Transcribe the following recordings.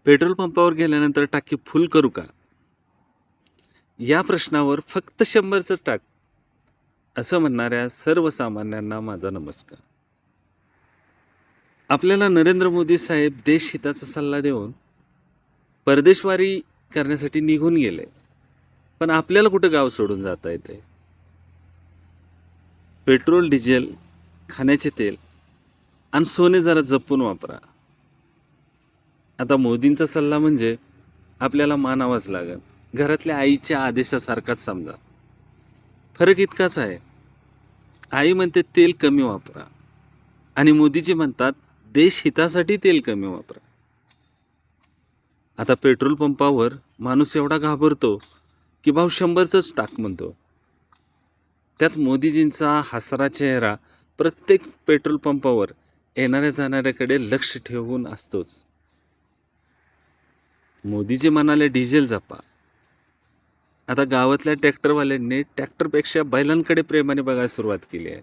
Petrol पंपावर गेल्यानंतर टाकी फुल करू का? या प्रश्नावर फक्त 100चं टाक असं म्हणणाऱ्या सर्वसामान्यांना माझा नमस्कार. आपल्याला नरेंद्र मोदी साहेब देशहिताचा सल्ला देऊन परदेशवारी करण्यासाठी निघून गेले. पण आपल्याला कुठं गाव सोडून जाता येते? पेट्रोल, डिझेल, खाण्याचे तेल आणि सोने जरा जपून वापरा. आता मोदींचा सल्ला म्हणजे आपल्याला मानावाच लागेल. घरातल्या आईच्या आदेशासारखाच समजा. फरक इतकाच आहे, आई म्हणते तेल कमी वापरा आणि मोदीजी म्हणतात देशहितासाठी तेल कमी वापरा. आता पेट्रोल पंपावर माणूस एवढा घाबरतो की भाऊ 100चंच टाक म्हणतो. त्यात मोदीजींचा हसरा चेहरा प्रत्येक पेट्रोल पंपावर येणाऱ्या जाणाऱ्याकडे लक्ष ठेवून असतोच. मोदीजी म्हणाले डिझेल जपा. आता गावातल्या ट्रॅक्टरवाल्यांनी ट्रॅक्टरपेक्षा बैलांकडे प्रेमाने बघायला सुरुवात केली आहे.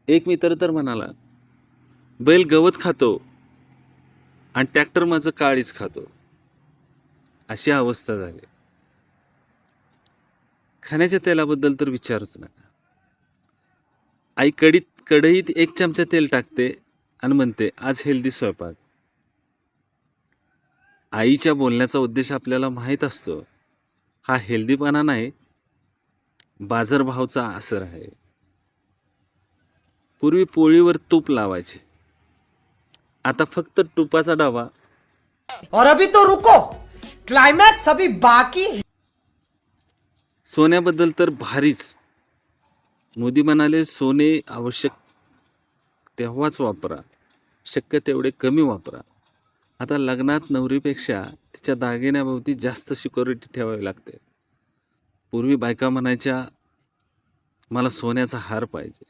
एक मित्र तर म्हणाला, बैल गवत खातो आणि ट्रॅक्टर माझं काळीच खातो. अशी अवस्था झाली. खाण्याच्या तेलाबद्दल तर विचारूच नका. आई कढईत 1 चमचा तेल टाकते आणि म्हणते आज हेल्दी स्वयंपाक. आईच्या बोलण्याचा उद्देश आपल्याला माहीत असतो. हा हेल्दीपणा नाही, बाजारभावाचा असर आहे. पूर्वी पोळीवर तूप लावायचे, आता फक्त तुपाचा डबा. और अभी तो रुको, क्लाइमैक्स अभी बाकी है. सोन्याबद्दल तर भारीच. मोदी म्हणाले सोने आवश्यक तेव्हाच वापरा, शक्य तेवढे कमी वापरा. आता लग्नात नवरीपेक्षा तिच्या दागिन्याभोवती जास्त सिक्युरिटी ठेवावी लागते. पूर्वी बायका म्हणायच्या मला सोन्याचा हार पाहिजे.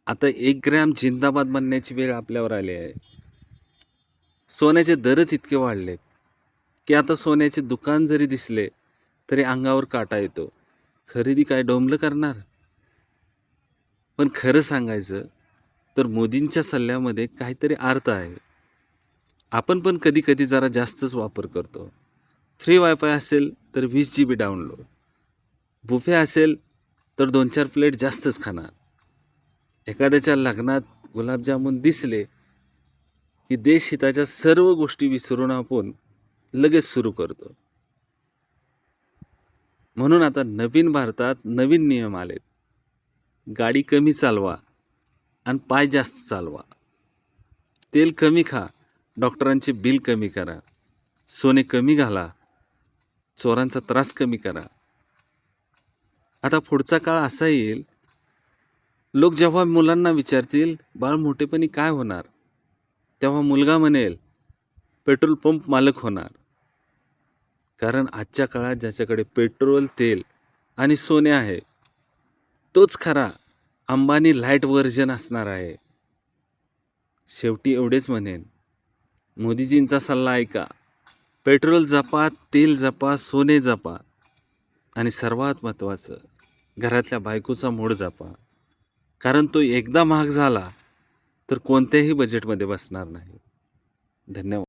आता 1 ग्रॅम जिंदाबाद म्हणण्याची वेळ आपल्यावर आली आहे. सोन्याचे दरच इतके वाढले की आता सोन्याचे दुकान जरी दिसले तरी अंगावर काटा येतो. खरेदी काय डोंबलं करणार? पण खरं सांगायचं तर मोदींच्या सल्ल्यामध्ये काहीतरी अर्थ आहे. आपण पण कधी कधी जरा जास्तच वापर करतो. फ्री वायफाय असेल तर 20 GB डाउनलोड, बुफे असेल तर 2-4 प्लेट जास्तच खाणार. एखाद्याच्या लग्नात गुलाबजामुन दिसले की देशहिताच्या सर्व गोष्टी विसरून आपण लगेच सुरू करतो. म्हणून आता नवीन भारतात नवीन नियम आलेत. गाडी कमी चालवा आणि पाय जास्त चालवा. तेल कमी खा, डॉक्टरांचे बिल कमी करा. सोने कमी घाला, चोरांचा त्रास कमी करा. आता पुढचा काळ असा येईल, लोक जेव्हा मुलांना विचारतील बाळ मोठेपणी काय होणार, तेव्हा मुलगा म्हणेल पेट्रोल पंप मालक होणार. कारण आजच्या काळात ज्याच्याकडे पेट्रोल, तेल आणि सोने आहे तोच खरा अंबानी लाईट व्हर्जन असणार आहे. शेवटी एवढेच म्हणेन, मोदीजींचा सल्ला ऐका. पेट्रोल जपा, तेल जपा, सोने जपा आणि सर्वात महत्त्वाचं घरातल्या बायकोचा मूड जपा. कारण तो एकदा महाग झाला तर कोणत्याही बजेटमध्ये बसणार नाही. धन्यवाद.